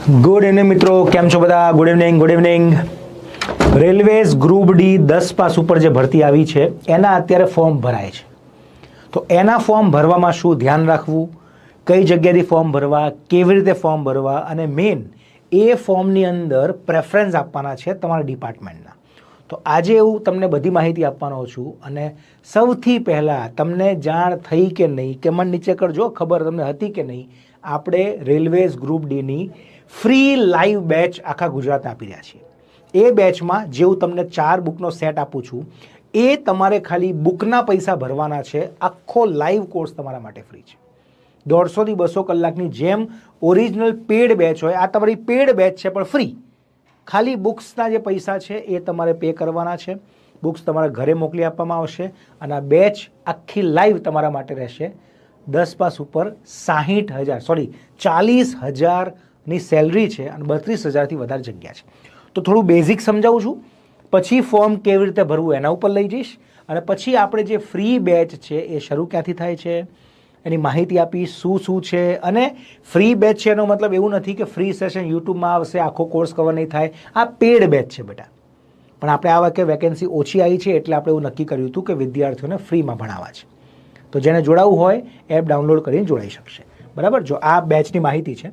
Good evening મિત્રો, કેમ છો બધા? Good evening. Railways group D 10 pass ઉપર જે ભરતી આવી છે એના અત્યારે ફોર્મ ભરાય છે. તો એના ફોર્મ ભરવામાં શું ધ્યાન રાખવું, કઈ જગ્યાએથી ફોર્મ ભરવા, કેવી રીતે ફોર્મ ભરવા, અને મેઇન એ ફોર્મની અંદર પ્રેફરન્સ આપવાના છે તમારા ડિપાર્ટમેન્ટના. તો આજે એવું તમને બધી માહિતી આપવાનો છું. અને સૌથી પહેલાં તમને જાણ થઈ કે નહીં, કમેન્ટ નીચે કરજો, ખબર તમને હતી કે નહીં. આપણે રેલવેઝ ગ્રુપ ડીની ફ્રી લાઈવ બેચ આખા ગુજરાતને આપી રહ્યા છીએ. એ બેચમાં જેવું તમને 4 બુકનો સેટ આપું છું એ તમારે ખાલી બુકના પૈસા ભરવાના છે. આખો લાઈવ કોર્સ તમારા માટે ફ્રી છે. 150 થી 200 કલાકની જેમ ઓરિજિનલ પેડ બેચ હોય, આ તમારી પેડ બેચ છે પણ ફ્રી. ખાલી બુક્સના જે પૈસા છે એ તમારે પે કરવાના છે. બુક્સ તમારા ઘરે મોકલી આપવામાં આવશે અને આ બેચ આખી લાઈવ તમારા માટે રહેશે. 10 પાસ ઉપર 40,000ની સેલરી છે અને 32,000થી વધારે જગ્યા છે. તો થોડું બેઝિક સમજાવું છું, પછી ફોર્મ કેવી રીતે ભરવું એના ઉપર લઈ જઈશ, અને પછી આપણે જે ફ્રી બેચ છે એ શરૂ ક્યાંથી થાય છે એની માહિતી આપીશ, શું છે. અને ફ્રી બેચ છે એનો મતલબ એવું નથી કે ફ્રી સેશન યુટ્યુબમાં આવશે, આખો કોર્સ કવર નહીં થાય. આ પેડ બેચ છે બેટા. પણ આપણે આ વખતે વેકેન્સી ઓછી આવી છે એટલે આપણે એવું નક્કી કર્યું હતું કે વિદ્યાર્થીઓને ફ્રીમાં ભણાવવા છે. તો જેને જોડાવવું હોય એપ ડાઉનલોડ કરીને જોડાઈ શકશે. બરાબર. જો આ બેચની માહિતી છે,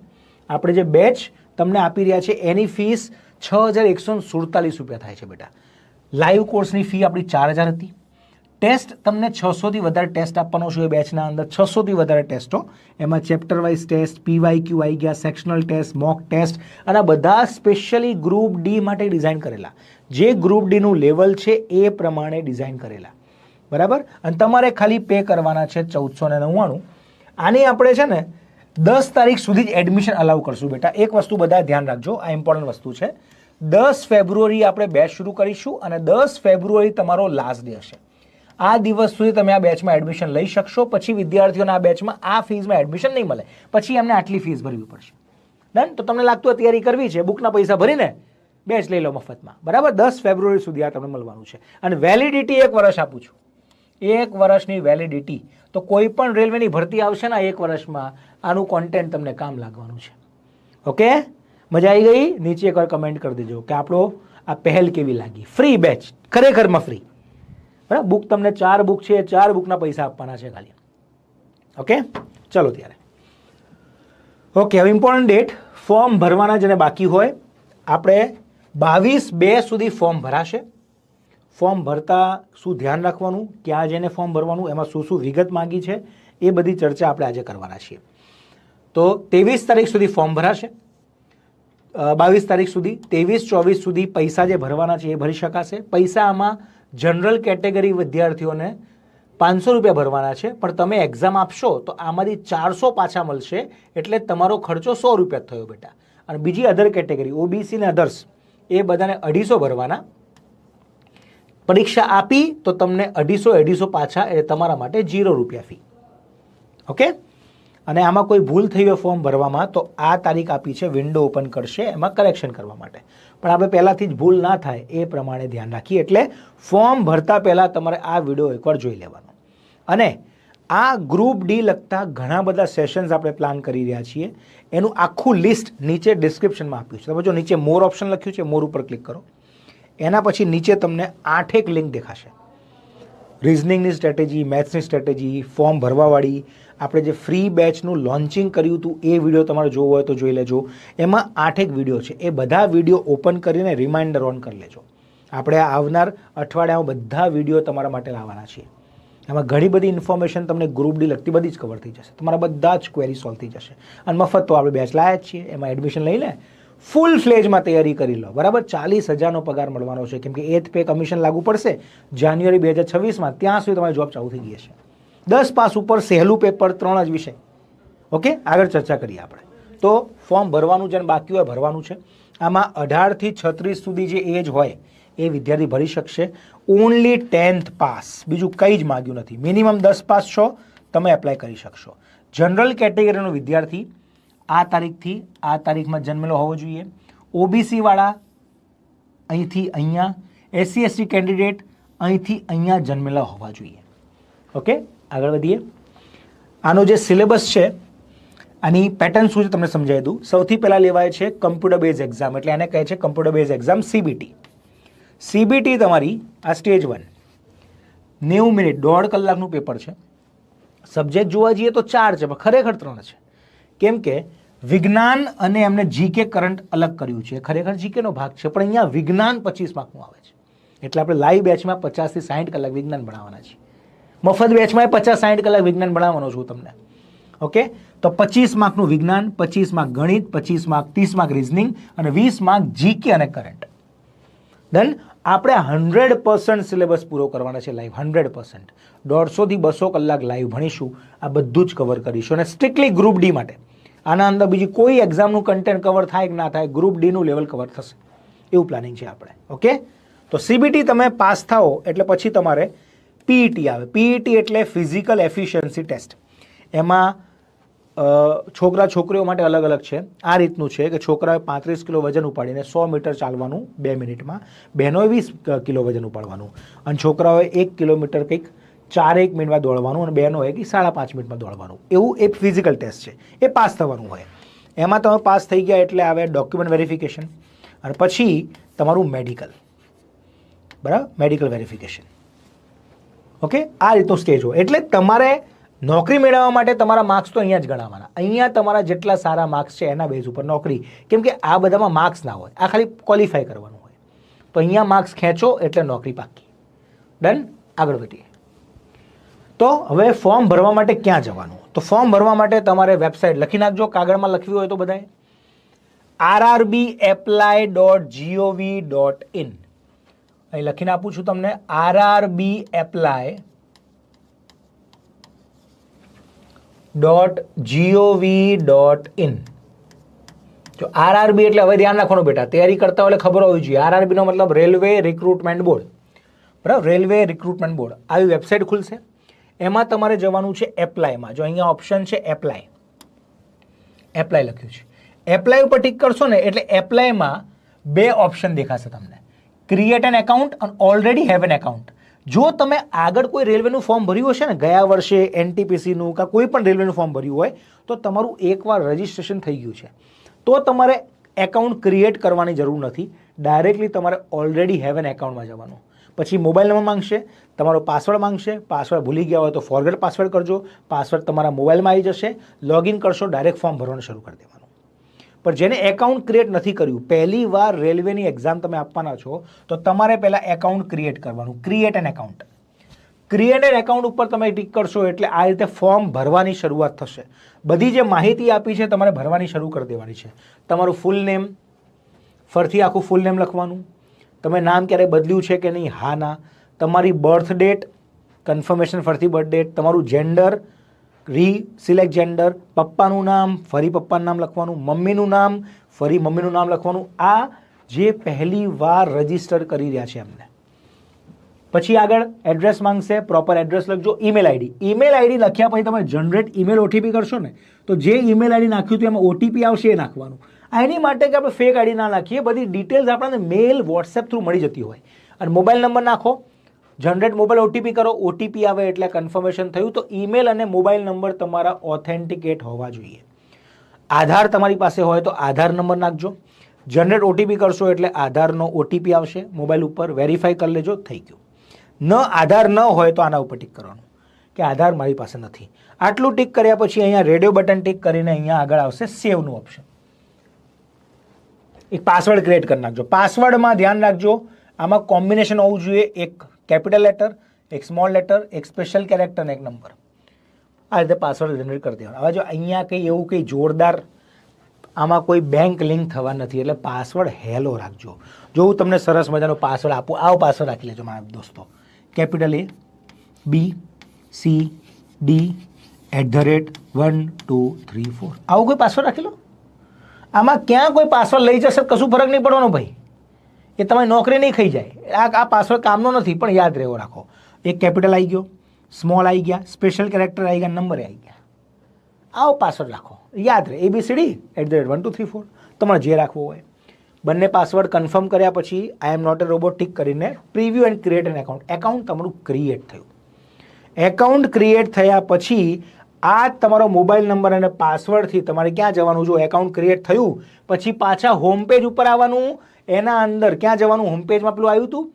આપણે જે બેચ તમને આપી રહ્યા છે એની ફીસ 6,147 રૂપિયા થાય છે બેટા. લાઈવ કોર્સની ફી આપણી 4,000 હતી. ટેસ્ટ તમને 600થી વધારે ટેસ્ટ આપવાનો છે એ બેચના અંદર, 600થી વધારે ટેસ્ટો. એમાં ચેપ્ટર વાઇઝ ટેસ્ટ, PYQ આવી ગયા, સેક્શનલ ટેસ્ટ, મોક ટેસ્ટ, અને આ બધા સ્પેશિયલી ગ્રુપ ડી માટે ડિઝાઇન કરેલા. જે ગ્રુપ ડીનું લેવલ છે એ પ્રમાણે ડિઝાઇન કરેલા. બરાબર. અને તમારે ખાલી પે કરવાના છે 1,499. આની આપણે છે ને 10 તારીખ સુધી જ એડમિશન અલાઉ કરશું બેટા. એક વસ્તુ બધા ધ્યાન રાખજો, આ ઇમ્પોર્ટન્ટ વસ્તુ છે. 10 ફેબ્રુઆરી આપણે બેચ શરૂ કરીશું અને 10 ફેબ્રુઆરી તમારો લાસ્ટ ડે હશે. આ દિવસ સુધી તમે આ બેચમાં એડમિશન લઈ શકશો. પછી વિદ્યાર્થીઓને આ બેચમાં આ ફીઝમાં એડમિશન નહીં મળે, પછી એમને આટલી ફીસ ભરવી પડશે. ડન. તો તમને લાગતું હોય તૈયારી કરવી છે, બુકના પૈસા ભરીને બેચ લઈ લો મફતમાં. બરાબર. 10 ફેબ્રુઆરી સુધી આ તમને મળવાનું છે. અને વેલિડિટી 1 વર્ષ આપું છું. 1 વર્ષની વેલિડિટી. તો કોઈ પણ રેલવેની ભરતી આવશે ને 1 વર્ષમાં આનું કોન્ટેન્ટ તમને કામ લાગવાનું છે. ઓકે, મજા આવી ગઈ? નીચે એકવાર કમેન્ટ કરી દેજો કે આપણો આ પહેલ કેવી લાગી. ફ્રી બેચ, ખરેખરમાં ફ્રી. બરાબર. બુક તમને 4 બુક છે, 4 બુકના પૈસા આપવાના છે ખાલી. ઓકે, ચલો ત્યારે. ઓકે, હવે ઇમ્પોર્ટન્ટ ડેટ. ફોર્મ ભરવાના જેને બાકી હોય, આપણે 22/2 સુધી ફોર્મ ભરાશે. ફોર્મ ભરતા શું ધ્યાન રાખવાનું, ક્યાં જઈને ફોર્મ ભરવાનું, એમાં શું વિગત માંગી છે, એ બધી ચર્ચા આપણે આજે કરવાના છીએ. તો 23 તારીખ સુધી ફોર્મ ભરાશે. 22 તારીખ સુધી, 23-24 સુધી પૈસા જે ભરવાના છે એ ભરી શકાશે. પૈસા આમાં જનરલ કેટેગરી વિદ્યાર્થીઓને 500 રૂપિયા ભરવાના છે, પણ તમે એક્ઝામ આપશો તો આમાંથી 400 પાછા મળશે. એટલે તમારો ખર્ચો 100 રૂપિયા થયો બેટા. અને બીજી અધર કેટેગરી OBC ને અધર્સ, એ બધાને 250 ભરવાના. પરીક્ષા આપી તો તમને 250 પાછા, એટલે તમારા માટે 0 રૂપિયા ફી. ઓકે. અને આમાં કોઈ ભૂલ થઈ હોય ફોર્મ ભરવામાં તો આ તારીખ આપી છે, વિન્ડો ઓપન કરશે એમાં કરેક્શન કરવા માટે. પણ આપણે પહેલાંથી જ ભૂલ ના થાય એ પ્રમાણે ધ્યાન રાખીએ. એટલે ફોર્મ ભરતા પહેલાં તમારે આ વિડીયો એકવાર જોઈ લેવાનો. અને આ ગ્રુપ ડી લગતા ઘણા બધા સેશન્સ આપણે પ્લાન કરી રહ્યા છીએ. એનું આખું લિસ્ટ નીચે ડિસ્ક્રિપ્શનમાં આપ્યું છે. તમે જો નીચે મોર ઓપ્શન લખ્યું છે, મોર ઉપર ક્લિક કરો. એના પછી નીચે તમને 8 લિંક દેખાશે. રિઝનિંગની સ્ટ્રેટેજી, મેથ્સની સ્ટ્રેટેજી, ફોર્મ ભરવાવાળી, આપણે જે ફ્રી બેચનું લોન્ચિંગ કર્યું હતું એ વિડીયો તમારે જોવો હોય તો જોઈ લેજો. એમાં 8 વિડીયો છે. એ બધા વિડીયો ઓપન કરીને રિમાઇન્ડર ઓન કરી લેજો. આપણે આવનાર અઠવાડિયામાં બધા વિડીયો તમારા માટે લાવવાના છીએ. એમાં ઘણી બધી ઇન્ફોર્મેશન તમને ગ્રુપ ડી લગતી બધી જ કવર થઈ જશે. તમારા બધા જ ક્વેરી સોલ્વ થઈ જશે. અને મફત તો આપણે બેચ લાયા જ છીએ. એમાં એડમિશન લઈને ફૂલ ફ્લેજમાં તૈયારી કરી લો. બરાબર. 40,000નો પગાર મળવાનો છે, કેમ કે 8th પે કમિશન લાગુ પડશે જાન્યુઆરી 2026માં. ત્યાં સુધી તમારી જોબ ચાલુ થઈ ગઈ હશે. 10 પાસ ઉપર સહેલું પેપર, 3 જ વિષય. ઓકે, આગળ ચર્ચા કરીએ આપણે. તો ફોર્મ ભરવાનું જેને બાકી હોય ભરવાનું છે. આમાં 18 થી 36 સુધી જે એજ હોય એ વિદ્યાર્થી ભરી શકશે. ઓનલી 10th પાસ, બીજું કંઈ જ માગ્યું નથી. મિનિમમ 10 પાસ છો તમે એપ્લાય કરી શકશો. જનરલ કેટેગરીનો વિદ્યાર્થી આ તારીખથી આ તારીખમાં જન્મેલો હોવો જોઈએ. OBC વાળા અહીંથી અહીંયા, SC/ST કેન્ડિડેટ અહીંથી અહીંયા જન્મેલા હોવા જોઈએ. ઓકે, આગળ વધીએ. આનો જે સિલેબસ છે આની પેટર્ન શું છે તમને સમજાવી દઉં. સૌથી પહેલાં લેવાય છે કમ્પ્યુટર બેઝ એક્ઝામ, એટલે એને કહે છે computer base exam CBT. CBT તમારી આ સ્ટેજ 1 90 મિનિટ 1.5 કલાકનું પેપર છે. સબ્જેક્ટ જોવા જઈએ તો 4 છે, પણ ખરેખર 3 છે. કેમ કે વિજ્ઞાન અને એમને જીકે કરંટ અલગ કર્યું છે. ખરેખર જીકેનો ભાગ છે, પણ અહીંયા વિજ્ઞાન 25 માર્કનું આવે છે. એટલે આપણે લાઈવ બેચમાં 50 થી 60 કલાક વિજ્ઞાન ભણાવવાના છીએ. મફત બેચમાં 50-60 કલાક વિજ્ઞાન ભણાવવાનો છું તમને. ઓકે, તો 25 માર્કનું વિજ્ઞાન, 25 માર્ક ગણિત, 25 માર્ક 30 માર્ક રિઝનિંગ અને 20 માર્ક જીકે અને કરંટ. દેન આપણે 100% સિલેબસ પૂરો કરવાના છે લાઈવ, 100%. 150 થી 200 કલાક લાઈવ ભણીશું. આ બધું જ કવર કરીશું અને સ્ટ્રિક્ટલી ગ્રુપ ડી માટે. આના અંદર બીજી કોઈ એક્ઝામનું કન્ટેન્ટ કવર થાય કે ના થાય, ગ્રુપ ડીનું લેવલ કવર થશે એવું પ્લાનિંગ છે આપણે. ઓકે, તો CBT તમે પાસ થાઓ એટલે પછી તમારે PET આવે. PET એટલે ફિઝિકલ એફિશિયન્સી ટેસ્ટ. એમાં છોકરા છોકરીઓ માટે અલગ અલગ છે. આ રીતનું છે કે છોકરાએ 35 કિલો વજન ઉપાડીને 100 મીટર ચાલવાનું 2 મિનિટમાં, બહેનોએ 20 કિલો વજન ઉપાડવાનું અને છોકરાઓએ 1 કિલોમીટર કંઈક 4-1 મિનિટમાં દોડવાનું અને બહેનોએ કે 5.5 મિનિટમાં દોડવાનું. એવું એક ફિઝિકલ ટેસ્ટ છે, એ પાસ થવાનું હોય. એમાં તમે પાસ થઈ ગયા એટલે આવે ડોક્યુમેન્ટ વેરિફિકેશન અને પછી તમારું મેડિકલ, બરાબર, મેડિકલ વેરિફિકેશન. ઓકે, આ રીતનો સ્ટેજ હોય. એટલે તમારે નોકરી મેળવવા માટે તમારા માર્ક્સ તો અહીંયા જ ગણાવવાના. અહીંયા તમારા જેટલા સારા માર્ક્સ છે એના બેઝ ઉપર નોકરી. કેમ કે આ બધામાં માર્ક્સ ના હોય, આ ખાલી ક્વોલિફાય કરવાનું હોય. તો અહીંયા માર્ક્સ ખેંચો એટલે નોકરી પાકી. ડન, આગળ વધીએ. તો હવે ફોર્મ ભરવા માટે ક્યાં જવાનું? તો ફોર્મ ભરવા માટે તમારે વેબસાઇટ લખી નાખજો, કાગળમાં લખવી હોય તો બધાએ rrbapply.gov.in. અહીં લખીને આપું છું તમને, rrbapply.gov.in. જો RRB એટલે હવે ધ્યાન રાખવાનું બેટા, તૈયારી કરતા હોય એટલે ખબર હોવી જોઈએ. RRB નો મતલબ રેલવે રિક્રુટમેન્ટ બોર્ડ, બરાબર, રેલવે રિક્રુટમેન્ટ બોર્ડ. આવી વેબસાઇટ ખુલશે. એમાં તમારે જવાનું છે એપ્લાયમાં. જો અહીંયા ઓપ્શન છે એપ્લાય, એપ્લાય લખ્યું છે. એપ્લાય ઉપર ટિક કરશો ને એટલે એપ્લાયમાં 2 ઓપ્શન દેખાશે તમને, ક્રિએટ એન એકાઉન્ટ અને ઓલરેડી હેવ એન એકાઉન્ટ. જો તમે આગળ કોઈ રેલવેનું ફોર્મ ભર્યું હશે ને, ગયા વર્ષે NTPCનું કે કોઈ પણ રેલવેનું ફોર્મ ભર્યું હોય તો તમારું એકવાર રજિસ્ટ્રેશન થઈ ગયું છે, તો તમારે એકાઉન્ટ ક્રિએટ કરવાની જરૂર નથી. ડાયરેક્ટલી તમારે ઓલરેડી હેવ એન એકાઉન્ટમાં જવાનું. પછી મોબાઈલ નંબર માંગશે, તમારો પાસવર્ડ માંગશે. પાસવર્ડ ભૂલી ગયા હોય તો ફોરગેટ પાસવર્ડ કરજો. પાસવર્ડ તમારા મોબાઈલમાં આવી જશે. લોગિન કરશો, ડાયરેક્ટ ફોર્મ ભરવાનું શરૂ કરી દેવાનું. પણ જેને એકાઉન્ટ ક્રિએટ નથી કર્યું, પહેલી વાર રેલવેની એક્ઝામ તમે આપવાના છો, તો તમારે પહેલાં એકાઉન્ટ ક્રિએટ કરવાનું. Create an account. Create an account ઉપર તમે ટિક કરશો એટલે આ રીતે ફોર્મ ભરવાની શરૂઆત થશે. બધી જે માહિતી આપી છે તમારે ભરવાની શરૂ કરી દેવાની છે. તમારું ફૂલ નેમ, ફરીથી આખું ફૂલ નેમ લખવાનું. તમે નામ ક્યારે બદલ્યું છે કે નહીં, હા ના. તમારી બર્થ ડેટ, કન્ફર્મેશન ફરીથી બર્થ ડેટ. તમારું જેન્ડર, સિલેક્ટ જેન્ડર. પપ્પાનું નામ, ફરી પપ્પાનું નામ લખવાનું. મમ્મીનું નામ, ફરી મમ્મીનું નામ લખવાનું. આ જે પહેલી વાર રજિસ્ટર કરી રહ્યા છે એમને. પછી આગળ એડ્રેસ માંગશે, પ્રોપર એડ્રેસ લખજો. ઈમેલ આઈડી, ઈમેલ આઈડી લખ્યા પછી તમે જનરેટ ઈમેલ OTP કરશો ને, તો જે ઈમેલ આઈડી નાખ્યું હતું એમાં OTP આવશે, એ નાખવાનું. એની માટે કે આપણે ફેક આઈડી ના નાખીએ, બધી ડિટેલ્સ આપણને મેલ વોટ્સએપ થ્રુ મળી જતી હોય. અને મોબાઈલ નંબર નાખો, જનરેટ મોબાઈલ OTP કરો. OTP આવે એટલે કન્ફર્મેશન થયું. તો ઈમેલ અને મોબાઈલ નંબર તમારા ઓથેન્ટિકેટ હોવા જોઈએ. આધાર તમારી પાસે હોય તો આધાર નંબર નાખજો. જનરેટ OTP કરશો એટલે આધારનો OTP આવશે મોબાઈલ ઉપર. વેરીફાઈ કરી લેજો, થઈ ગયું. ન આધાર ન હોય તો આના ઉપર ટિક કરવાનું કે આધાર મારી પાસે નથી. આટલું ટિક કર્યા પછી અહીંયા રેડિયો બટન ટિક કરીને અહીંયા આગળ આવશે સેવનું ઓપ્શન. એક પાસવર્ડ ક્રિએટ કરી નાખજો. પાસવર્ડમાં ધ્યાન રાખજો, આમાં કોમ્બિનેશન હોવું જોઈએ. એક કેપિટલ લેટર, એક સ્મોલ લેટર, એક સ્પેશિયલ કેરેક્ટર અને એક નંબર. આ રીતે પાસવર્ડ જનરેટ કરી દેવાનો. હવે જો અહીંયા કંઈ એવું કંઈ જોરદાર આમાં કોઈ બેંક લિંક થવા નથી, એટલે પાસવર્ડ હેલો રાખજો. જો હું તમને સરસ મજાનો પાસવર્ડ આપું, આવો પાસવર્ડ રાખી લેજો મારા દોસ્તો. Capital A B C D @1 2 3 4. આવું કોઈ પાસવર્ડ રાખી લો. આમાં ક્યાં કોઈ પાસવર્ડ લઈ જશે કશું ફરક નહીં પડવાનો ભાઈ, એ તમારી નોકરી નહીં ખાઈ જાય. આ પાસવર્ડ કામનો નથી, પણ યાદ રહેવો રાખો. એક કેપિટલ આવી ગયો, સ્મોલ આવી ગયા, સ્પેશિયલ કેરેક્ટર આવી ગયા, નંબર આવી ગયા. આવો પાસવર્ડ રાખો, યાદ રહે. ABCD @1 2 3 4 તમારે જે રાખવું હોય. બંને પાસવર્ડ કન્ફર્મ કર્યા પછી I am not a robot tick કરીને preview and create an account. Account તમારું ક્રિએટ થયું. એકાઉન્ટ ક્રિએટ થયા પછી આ તમારો મોબાઈલ નંબર અને પાસવર્ડથી તમારે ક્યાં જવાનું? જો એકાઉન્ટ ક્રિએટ થયું પછી પાછા હોમ પેજ ઉપર આવવાનું. એના અંદર ક્યાં જવાનું? હોમ પેજમાં પેલું આવ્યું હતું,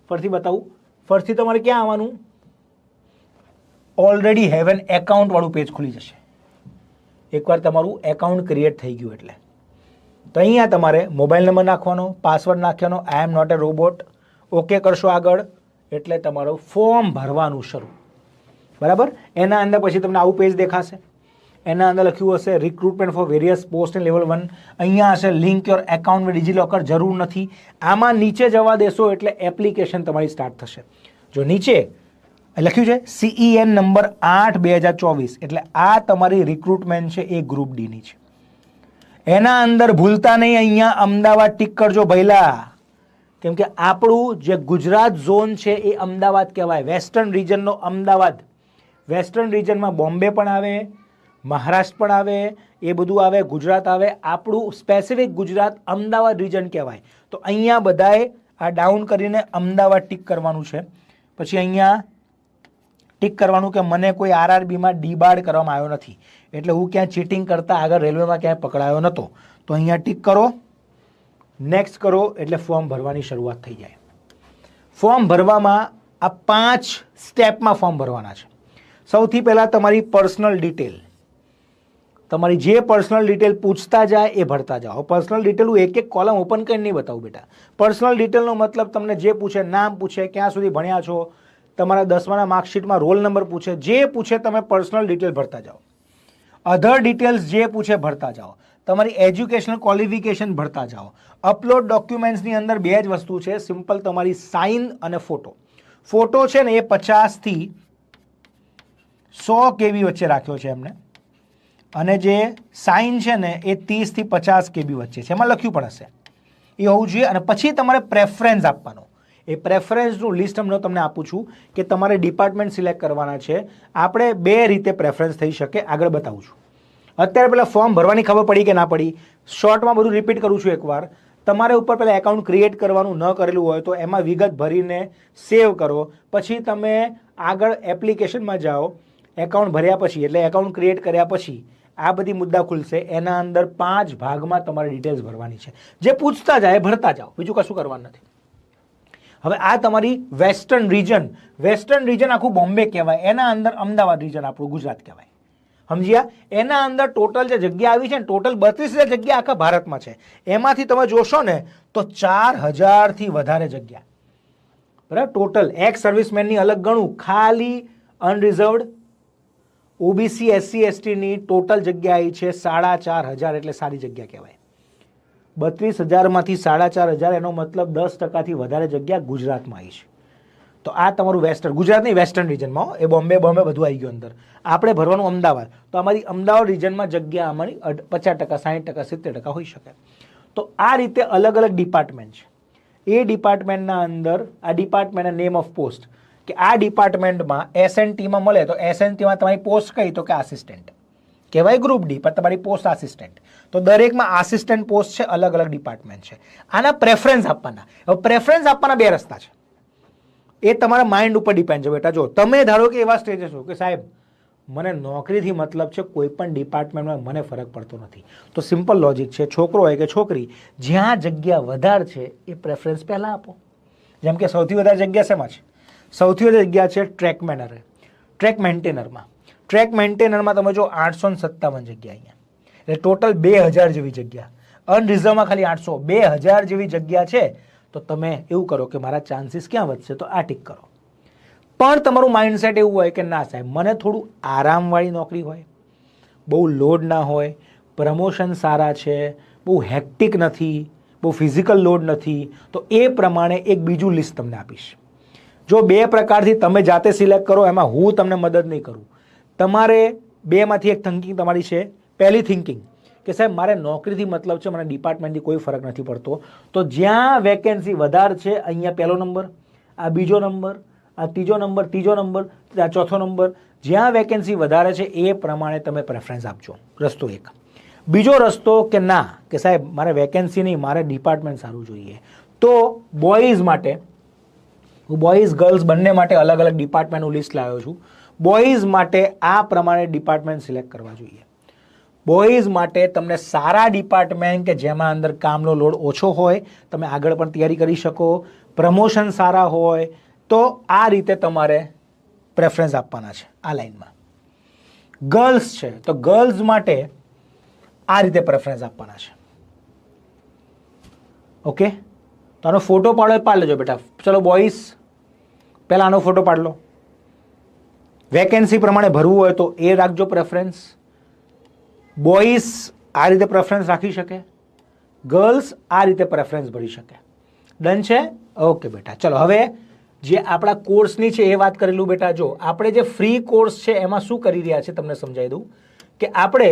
ફરીથી બતાવું. ફરીથી તમારે ક્યાં આવવાનું? ઓલરેડી હેવ એન એકાઉન્ટ વાળું પેજ ખુલી જશે એકવાર તમારું એકાઉન્ટ ક્રિએટ થઈ ગયું એટલે. તો અહીંયા તમારે મોબાઈલ નંબર નાખવાનો, પાસવર્ડ નાખવાનો, I am not a robot, okay કરશો આગળ એટલે તમારું ફોર્મ ભરવાનું શરૂ. બરાબર. એના અંદર પછી તમને આવું પેજ દેખાશે. એના અંદર લખ્યું હશે recruitment four various post in level 1. અહીંયા હશે link your account with DigiLocker. જરૂર નથી. આમાં નીચે જવા દેશો એટલે એપ્લિકેશન તમારી સ્ટાર્ટ થશે. જો નીચે લખ્યું છે CEN નંબર 8/2024 એટલે આ તમારી રિક્રુટમેન્ટ છે એ ગ્રુપ ડીની છે. એના અંદર ભૂલતા નહીં અહીંયા અમદાવાદ ટીક કરજો ભઈલા, કેમ કે આપણું જે ગુજરાત ઝોન છે એ અમદાવાદ કહેવાય. વેસ્ટર્ન રિજનનો અમદાવાદ. વેસ્ટર્ન રિજનમાં બોમ્બે પણ આવે, મહારાષ્ટ્ર પણ આવે, એ બધું આવે, ગુજરાત આવે. આપણું સ્પેસિફિક ગુજરાત અમદાવાદ રિજન કહેવાય. તો અહીંયા બધાએ આ ડાઉન કરીને અમદાવાદ ટીક કરવાનું છે. પછી અહીંયા ટીક કરવાનું કે મને કોઈ RRBમાં ડીબાર્ડ કરવામાં આવ્યો નથી, એટલે હું ક્યાં ચીટિંગ કરતા આગળ રેલવેમાં ક્યાંય પકડાયો નહોતો. તો અહીંયા ટીક કરો, નેક્સ્ટ કરો એટલે ફોર્મ ભરવાની શરૂઆત થઈ જાય. ફોર્મ ભરવામાં આ 5 સ્ટેપમાં ફોર્મ ભરવાના છે. સૌથી પહેલાં તમારી પર્સનલ ડિટેલ, તમારી જે પર્સનલ ડિટેલ પૂછતા જાય એ ભરતા જાઓ. પર્સનલ ડિટેલ હું એક એક કોલમ ઓપન કરીને નહીં બતાવું બેટા. પર્સનલ ડિટેલનો મતલબ તમને જે પૂછે, નામ પૂછે, ક્યાં સુધી ભણ્યા છો, તમારા 10માના માર્કશીટમાં રોલ નંબર પૂછે, જે પૂછે તમે પર્સનલ ડિટેલ ભરતા જાઓ. અધર ડિટેલ્સ જે પૂછે ભરતા જાઓ. તમારી એજ્યુકેશનલ ક્વોલિફિકેશન ભરતા જાઓ. અપલોડ ડોક્યુમેન્ટ્સની અંદર 2 જ વસ્તુ છે, સિમ્પલ તમારી સાઇન અને ફોટો. ફોટો છે ને એ 50 થી 100 KB વચ્ચે રાખ્યો છે એમને, અને જે સાઇન છે ને એ 30 થી 50 KB વચ્ચે છે. એમાં લખ્યું પણ હશે એ હોવું જોઈએ. અને પછી તમારે પ્રેફરન્સ આપવાનો. એ પ્રેફરન્સનું લિસ્ટ હમણાં તમને આપું છું કે તમારે ડિપાર્ટમેન્ટ સિલેક્ટ કરવાના છે. આપણે 2 રીતે પ્રેફરન્સ થઈ શકે, આગળ બતાવું છું. અત્યારે પહેલાં ફોર્મ ભરવાની ખબર પડી કે ના પડી? શોર્ટમાં બધું રિપીટ કરું છું એકવાર. તમારે ઉપર પહેલાં એકાઉન્ટ ક્રિએટ કરવાનું ન કરેલું હોય તો એમાં વિગત ભરીને સેવ કરો. પછી તમે આગળ એપ્લિકેશનમાં જાઓ. એકાઉન્ટ ભર્યા પછી એટલે એકાઉન્ટ ક્રિએટ કર્યા પછી આ બધી મુદ્દા ખુલશે. એના અંદર 5 ભાગમાં તમારે ડિટેલ્સ ભરવાની છે. જે પૂછતા જાય ભરતા જાઓ, બીજું કશું કરવાનું નથી. હવે આ તમારી વેસ્ટર્ન રિજન. વેસ્ટર્ન રિજન આખું બોમ્બે કહેવાય. એના અંદર અમદાવાદ રિજન આપણું ગુજરાત કહેવાય. સમજ્યા? એના અંદર ટોટલ જે જગ્યા આવી છે ને, ટોટલ 32,000 જગ્યા આખા ભારતમાં છે. એમાંથી તમે જોશો ને તો 4,000થી વધારે જગ્યા. બરાબર. ટોટલ એક્સ સર્વિસમેનની અલગ ગણું, ખાલી અનરિઝર્વડ OBC SC STની ટોટલ જગ્યા આવી છે 4,500. એટલે સારી જગ્યા કહેવાય. 32,000માંથી 4,500 એનો મતલબ 10%થી વધારે જગ્યા ગુજરાતમાં આવી છે. તો આ તમારું વેસ્ટર્ન, ગુજરાતની વેસ્ટર્ન રિજનમાં, એ બોમ્બે બધું આવી ગયું અંદર. આપણે ભરવાનું અમદાવાદ. તો અમારી અમદાવાદ રિજનમાં જગ્યા અમારી 50%, 60%, 70% હોઈ શકે. તો આ રીતે અલગ અલગ ડિપાર્ટમેન્ટ છે. એ ડિપાર્ટમેન્ટના અંદર આ ડિપાર્ટમેન્ટ નેમ ઓફ પોસ્ટ, કે આ ડિપાર્ટમેન્ટમાં SNTમાં મળે તો SNTમાં તમારી પોસ્ટ કઈ? તો કે આસિસ્ટન્ટ કહેવાય. ગ્રુપ ડી પર તમારી પોસ્ટ આસિસ્ટન્ટ. તો દરેકમાં આસિસ્ટન્ટ પોસ્ટ છે, અલગ અલગ ડિપાર્ટમેન્ટ છે. આના પ્રેફરન્સ આપવાના. હવે પ્રેફરન્સ આપવાના 2 રસ્તા છે. એ તમારા માઇન્ડ ઉપર ડિપેન્ડ છે બેટા. જો તમે ધારો કે એવા સ્ટેજે છો કે સાહેબ મને નોકરીથી મતલબ છે, કોઈ પણ ડિપાર્ટમેન્ટમાં મને ફરક પડતો નથી, તો સિમ્પલ લોજિક છે, છોકરો હોય કે છોકરી, જ્યાં જગ્યા વધારે છે એ પ્રેફરન્સ પહેલાં આપો. જેમ કે સૌથી વધારે જગ્યા શેમાં છે? સૌથી વધારે જગ્યા છે ટ્રેક મેન્ટેનરમાં. ટ્રેક મેન્ટેનરમાં તમે જો 857 જગ્યા અહીંયા, એટલે ટોટલ 2,000 જેવી જગ્યા. અનરિઝર્વમાં ખાલી 800, 2,000 જેવી જગ્યા છે. તો તમે એવું કરો કે મારા ચાન્સીસ ક્યાં વધશે? તો આ ટીક કરો. પણ તમારું માઇન્ડસેટ એવું હોય કે ના સાહેબ મને થોડું આરામવાળી નોકરી હોય, બહુ લોડ ના હોય, પ્રમોશન સારા છે, બહુ હેક્ટિક નથી, બહુ ફિઝિકલ લોડ નથી, તો એ પ્રમાણે એક બીજું લિસ્ટ તમને આપીશ. જો 2 પ્રકારથી તમે જાતે સિલેક્ટ કરો, એમાં હું તમને મદદ નહીં કરું. તમારે 2માંથી એક થિંકિંગ તમારી છે. પહેલી થિંકિંગ કે સાહેબ મારે નોકરીથી મતલબ છે, મને ડિપાર્ટમેન્ટથી કોઈ ફરક નથી પડતો. તો જ્યાં વેકેન્સી વધારે છે અહીંયા પહેલો નંબર, આ બીજો નંબર, આ ત્રીજો નંબર, આ ચોથો નંબર, જ્યાં વેકેન્સી વધારે છે એ પ્રમાણે તમે પ્રેફરન્સ આપજો. રસ્તો 1. બીજો રસ્તો કે ના કે સાહેબ મારે વેકેન્સી નહીં, મારે ડિપાર્ટમેન્ટ સારું જોઈએ. તો બોયઝ માટે હું બોયઝ ગર્લ્સ બંને માટે અલગ અલગ ડિપાર્ટમેન્ટનું લિસ્ટ લાવ્યો છું. બોયઝ માટે આ પ્રમાણે ડિપાર્ટમેન્ટ સિલેક્ટ કરવા જોઈએ. બોયઝ માટે તમને સારા ડિપાર્ટમેન્ટ કે જેમાં અંદર કામનો લોડ ઓછો હોય, તમે આગળ પણ તૈયારી કરી શકો, પ્રમોશન સારા હોય, તો આ રીતે તમારે પ્રેફરન્સ આપવાના છે આ લાઇનમાં. ગર્લ્સ છે તો ગર્લ્સ માટે આ રીતે પ્રેફરન્સ આપવાના છે. ઓકે, તો આનો ફોટો પાડી લેજો બેટા. ચલો બોયઝ, પહેલાં આનો ફોટો પાડી લો. વેકેન્સી પ્રમાણે ભરવું હોય તો એ રાખજો પ્રેફરન્સ. બોયઝ આ રીતે પ્રેફરન્સ રાખી શકે, ગર્લ્સ આ રીતે પ્રેફરન્સ ભરી શકે. ડન છે? ઓકે બેટા, ચલો હવે જે આપણા કોર્સની છે એ વાત કરેલું બેટા. જો આપણે જે ફ્રી કોર્સ છે એમાં શું કરી રહ્યા છે તમને સમજાવી દઉં કે આપણે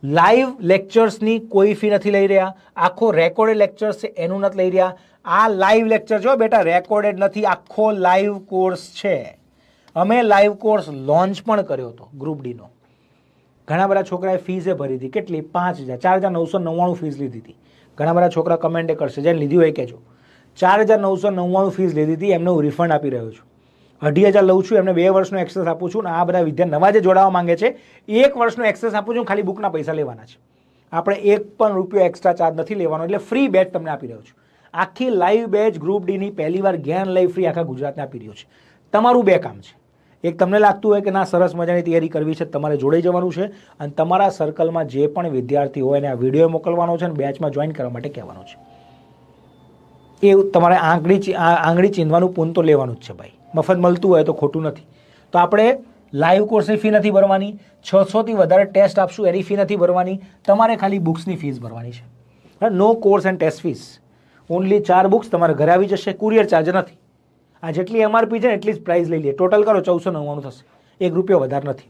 લાઈવ લેક્ચર્સની કોઈ ફી નથી લઈ રહ્યા. આખો રેકોર્ડેડ લેક્ચર્સ છે એનું નથી લઈ રહ્યા. આ લાઈવ લેક્ચર જો બેટા રેકોર્ડેડ નથી, આખો લાઈવ કોર્સ છે. અમે લાઈવ કોર્સ લોન્ચ પણ કર્યો હતો ગ્રુપ ડીનો. ઘણા બધા છોકરાએ ફીઝે ભરી હતી. કેટલી? 5,000, 4,999 ફીસ લીધી હતી. ઘણા બધા છોકરા કમેન્ટ કરશે, જેને લીધી હોય કહેજો. 4,999 ફીસ લીધી હતી, એમને હું રિફંડ આપી રહ્યો છું. 2,500 લઉં છું, એમને 2 વર્ષનો એક્સેસ આપું છું. અને આ બધા વિદ્યાર્થી નવા જે જોડાવા માંગે છે 1 વર્ષનો એક્સેસ આપું છું, ખાલી બુકના પૈસા લેવાના છે. આપણે 1 પણ રૂપિયો એક્સ્ટ્રા ચાર્જ નથી લેવાનો, એટલે ફ્રી બેચ તમને આપી રહ્યો છું. આખી લાઈવ બેચ ગ્રુપ ડીની પહેલીવાર જ્ઞાન લઈ ફ્રી આખા ગુજરાતને આપી રહ્યો છે. તમારું 2 કામ છે. એક, તમને લાગતું હોય કે ના સરસ મજાની તૈયારી કરવી છે, તમારે જોડે જવાનું છે અને તમારા સર્કલમાં જે પણ વિદ્યાર્થી હોય એને આ વિડીયો મોકલવાનો છે અને બેચમાં જોઈન કરવા માટે કહેવાનું છે. એ તમારે આંગળી ચીંધવાનું પૂન તો લેવાનું જ છે ભાઈ. મફત મળતું હોય તો ખોટું નથી. તો આપણે લાઈવ કોર્સની ફી નથી ભરવાની, 600થી વધારે ટેસ્ટ આપશું એની ફી નથી ભરવાની, તમારે ખાલી બુક્સની ફીસ ભરવાની છે. No course and test fees, only 4 books તમારે ઘરે આવી જશે, કુરિયર ચાર્જ નથી. આ જેટલી એમઆરપી છે ને એટલી જ પ્રાઇસ લઈ લઈએ. ટોટલ કરો 1,499 થશે, 1 રૂપિયો વધારે નથી.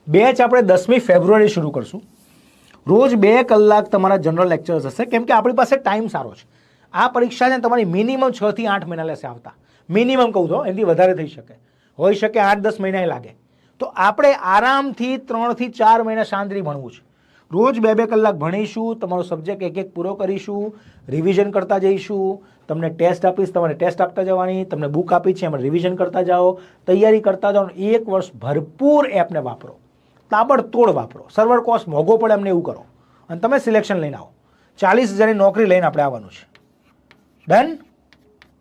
બેચ આપણે 10મી ફેબ્રુઆરી શરૂ કરશું. રોજ 2 કલાક તમારા જનરલ લેક્ચર્સ હશે, કેમ કે આપણી પાસે ટાઈમ સારો છે. આ પરીક્ષા છે તમારી મિનિમમ 6 થી 8 મહિના લેશે આવતા. મિનિમમ કહું તો એનાથી વધારે થઈ શકે, હોઈ શકે 8-10 મહિના લાગે. તો આપણે આરામથી 3 થી 4 મહિના શાંતિથી ભણવું છે. રોજ 2-2 કલાક ભણીશું, તમારો સબ્જેક્ટ એક એક પૂરો કરીશું, રિવિઝન કરતા જઈશું. તમને ટેસ્ટ આપીશ, તમારે ટેસ્ટ આપતા જવાની, તમને બુક આપી છે એમાં રિવિઝન કરતા જાઓ, તૈયારી કરતા જાઓ. 1 વર્ષ ભરપૂર એપને વાપરો, તાબડતોડ વાપરો. સર્વર કોસ્ટ મોંઘો પડે એમને એવું કરો અને તમે સિલેક્શન લઈને આવો. 40,000ની નોકરી લઈને આપણે આવવાનું છે. ડન?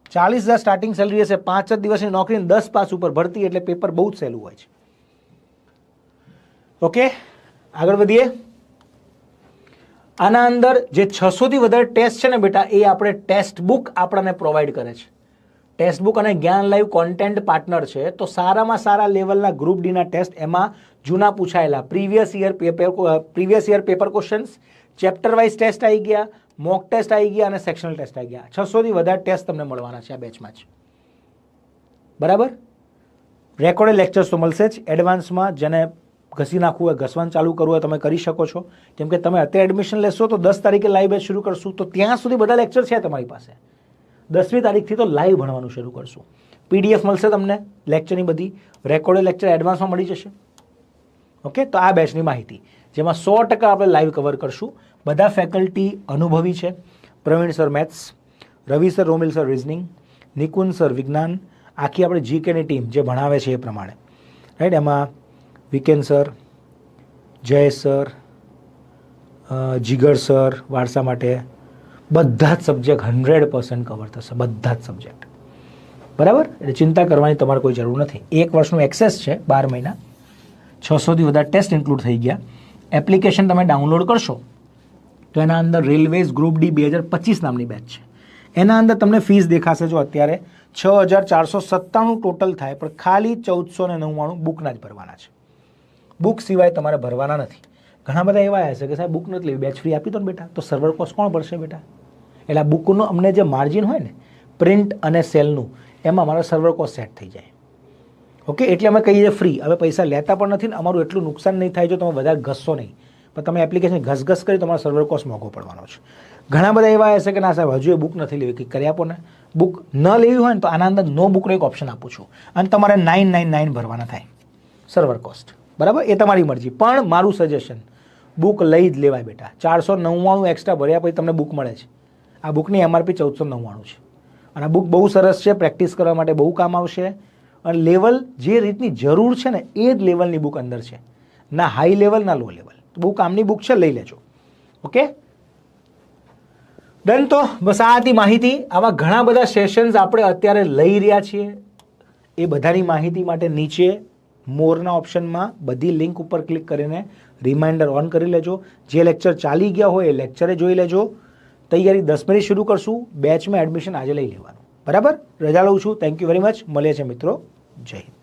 40,000 સ્ટાર્ટિંગ સેલરી હશે, 5 જ દિવસની નોકરી, 10 પાસ ઉપર ભરતી, એટલે પેપર બહુ જ સહેલું હોય છે. ઓકે, આગળ વધીએ. આના અંદર જે 600થી વધારે ટેસ્ટ છે ને બેટા, એ આપણે ટેક્સ્ટ બુક આપણને પ્રોવાઈડ કરે છે. ટેક્સ્ટ બુક અને જ્ઞાન લાઈવ કોન્ટેન્ટ પાર્ટનર છે. તો સારામાં સારા લેવલના ગ્રુપ ડીના ટેસ્ટ, એમાં જૂના પૂછાયેલા previous year paper questions, chapter wise test આવી ગયા, મોક ટેસ્ટ આવી ગયા અને સેક્શનલ ટેસ્ટ આવી ગયા. 600થી વધારે ટેસ્ટ તમને મળવાના છે આ બેચમાં જ. બરાબર? રેકોર્ડેડ લેક્ચર્સ તો મળશે જ. એડવાન્સમાં જેને ઘસી નાખવું હોય, ઘસવાનું ચાલુ કરવું હોય તમે કરી શકો છો. કેમ કે તમે અત્યારે એડમિશન લેશો તો 10 તારીખે લાઈવ બેચ શરૂ કરશું, તો ત્યાં સુધી બધા લેક્ચર છે તમારી પાસે. 10મી તારીખથી તો લાઈવ ભણવાનું શરૂ કરશું. PDF મળશે તમને લેક્ચરની બધી, રેકોર્ડેડ લેક્ચર એડવાન્સમાં મળી જશે. ઓકે, તો આ બેચની માહિતી, જેમાં 100% આપણે લાઈવ કવર કરશું. બધા ફેકલ્ટી અનુભવી છે. Pravin sir maths, Ravi sir Romil sir reasoning, Nikunj sir વિજ્ઞાન, આખી આપણે GKની ટીમ જે ભણાવે છે એ પ્રમાણે, રાઈટ. એમાં વિકેન સર, જય સર, જીગર સર વારસા માટે, બધા જ સબ્જેક્ટ 100% કવર થશે, બધા જ સબ્જેક્ટ. બરાબર? એટલે ચિંતા કરવાની તમારે કોઈ જરૂર નથી. 1 વર્ષનું એક્સેસ છે, 12 મહિના, 600થી વધારે ટેસ્ટ ઇન્ક્લુડ થઈ ગયા. એપ્લિકેશન તમે ડાઉનલોડ કરશો તો એના અંદર રેલવેઝ ગ્રુપ ડી 2025 નામની બેચ છે. એના અંદર તમને ફીસ દેખાશે. જો અત્યારે 6,497 ટોટલ થાય, પણ ખાલી 1,499 બુકના જ ભરવાના છે. બુક સિવાય તમારે ભરવાના નથી. ઘણા બધા એવા હશે કે સાહેબ બુક નથી લેવી, બેચ ફ્રી આપી દો ને બેટા, તો સર્વર કોસ્ટ કોણ ભરશે બેટા? એટલે આ બુકનું અમને જે માર્જિન હોય ને પ્રિન્ટ અને સેલનું, એમાં અમારો સર્વર કોસ્ટ સેટ થઈ જાય. ઓકે, એટલે અમે કહીએ ફ્રી. હવે પૈસા લેતા પણ નથી ને, અમારું એટલું નુકસાન નહીં થાય જો તમે વધારે ઘસશો નહીં. પણ તમે એપ્લિકેશન ઘસઘસ કરી તમારો સર્વર કોસ્ટ મોંઘો પડવાનો છે. ઘણા બધા એવા હશે કે ના સાહેબ હજુ એ બુક નથી લેવી, કંઈક કરી આપો ને. બુક ન લેવી હોય ને તો આના અંદર નો બુકનો એક ઓપ્શન આપું છું અને તમારે 999 ભરવાના થાય સર્વર કોસ્ટ. બરાબર? એ તમારી મરજી, પણ મારું સજેશન બુક લઈ જ લેવાય બેટા. 499 એક્સ્ટ્રા ભર્યા પછી તમને બુક મળે છે. આ બુકની MRP 1,499 છે અને આ બુક બહુ સરસ છે, પ્રેક્ટિસ કરવા માટે બહુ કામ આવશે. અને લેવલ જે રીતની જરૂર છે ને એ જ લેવલની બુક અંદર છે, ના હાઈ લેવલ ના લો લેવલ. બહુ કામની બુક છે, લઈ લેજો. Okay done. તો બસ આ હતી માહિતી. આવા ઘણા બધા સેશન્સ આપણે અત્યારે લઈ રહ્યા છીએ. એ બધાની માહિતી માટે નીચે મોરના ઓપ્શનમાં બધી લિંક ઉપર ક્લિક કરીને રિમાઇન્ડર ઓન કરી લેજો. જે લેક્ચર ચાલી ગયા હોય એ લેક્ચરે જોઈ લેજો. તૈયારી 10 મિનિટ શરૂ કરશું. બેચમાં એડમિશન આજે લઈ લેવાનું. બરાબર. રજા લઉં છું. Thank you very much. મળીએ છીએ મિત્રો. જય હિન્દ.